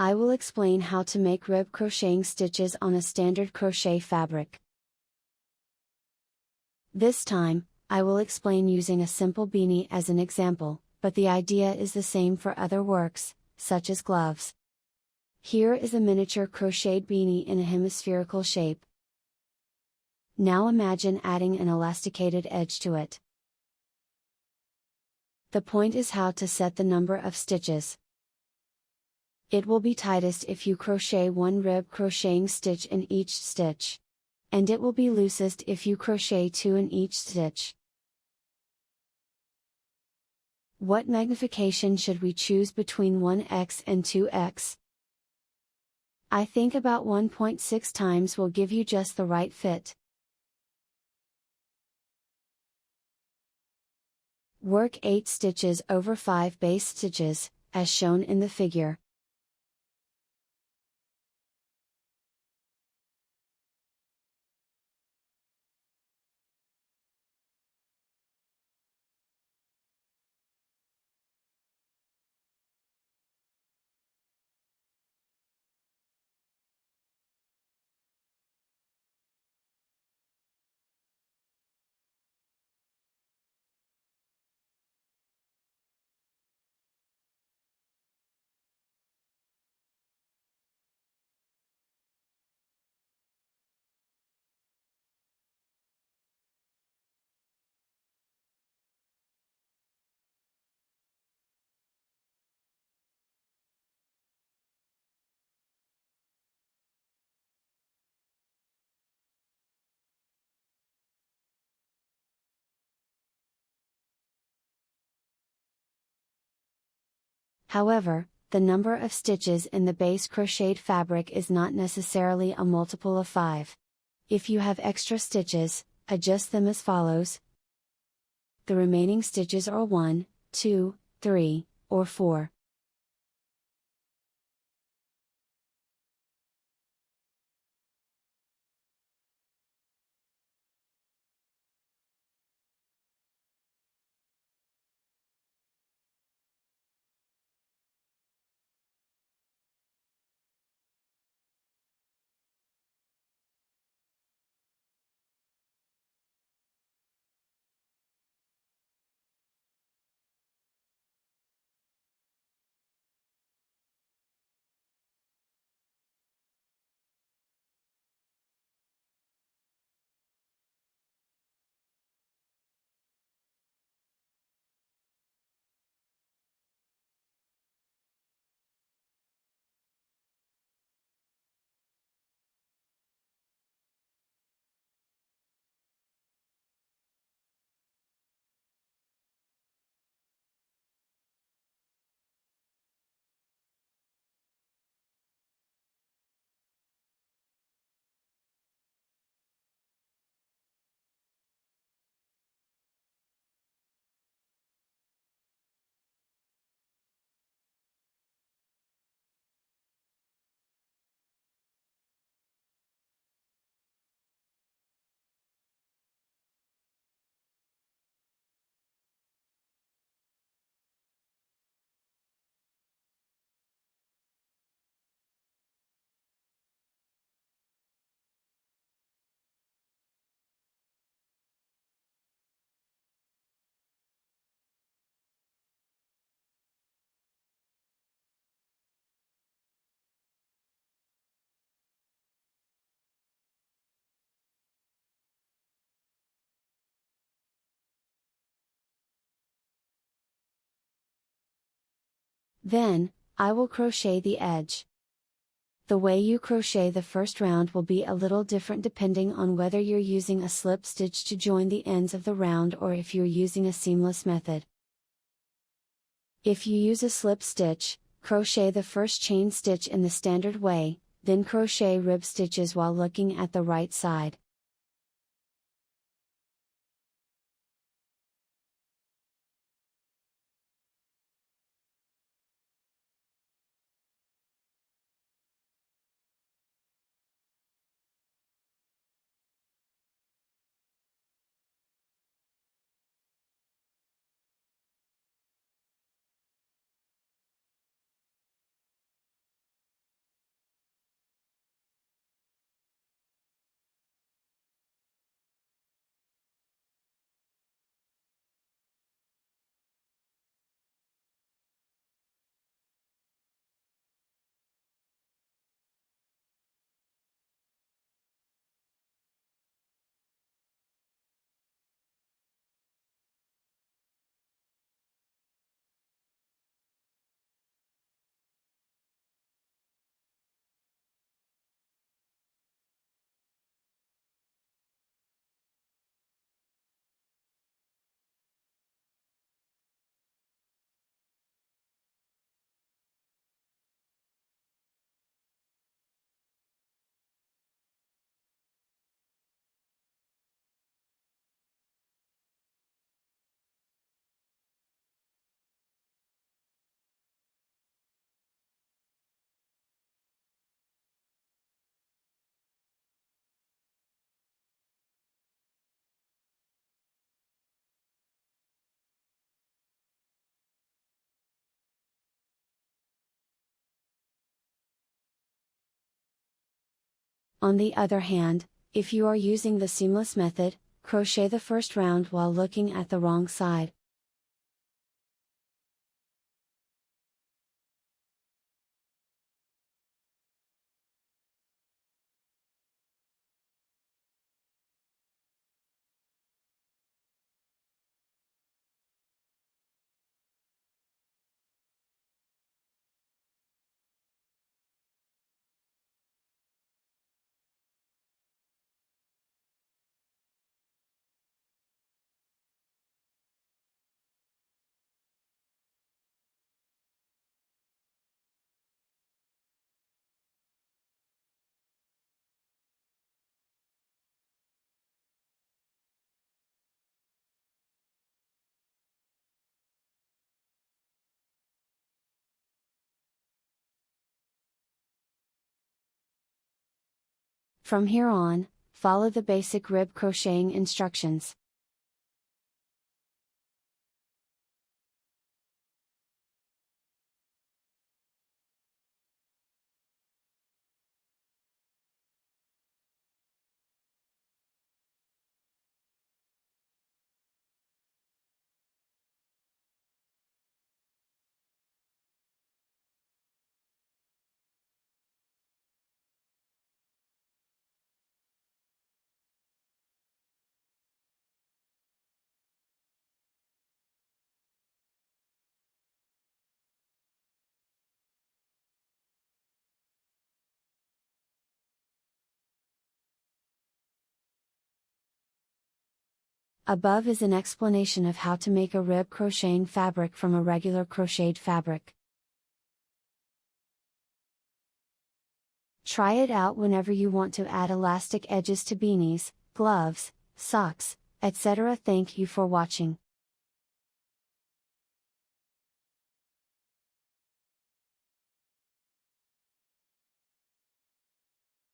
I will explain how to make rib crocheting stitches on a standard crochet fabric. This time, I will explain using a simple beanie as an example, but the idea is the same for other works, such as gloves. Here is a miniature crocheted beanie in a hemispherical shape. Now imagine adding an elasticated edge to it. The point is how to set the number of stitches. It will be tightest if you crochet one rib crocheting stitch in each stitch. And it will be loosest if you crochet 2 in each stitch. What magnification should we choose between 1x and 2x? I think about 1.6 times will give you just the right fit. Work 8 stitches over 5 base stitches, as shown in the figure. However, the number of stitches in the base crocheted fabric is not necessarily a multiple of 5. If you have extra stitches, adjust them as follows. The remaining stitches are 1, 2, 3, or 4. Then, I will crochet the edge. The way you crochet the first round will be a little different depending on whether you're using a slip stitch to join the ends of the round or if you're using a seamless method. If you use a slip stitch, crochet the first chain stitch in the standard way, then crochet rib stitches while looking at the right side. On the other hand, if you are using the seamless method, crochet the first round while looking at the wrong side. From here on, follow the basic rib crocheting instructions. Above is an explanation of how to make a rib crocheting fabric from a regular crocheted fabric. Try it out whenever you want to add elastic edges to beanies, gloves, socks, etc. Thank you for watching.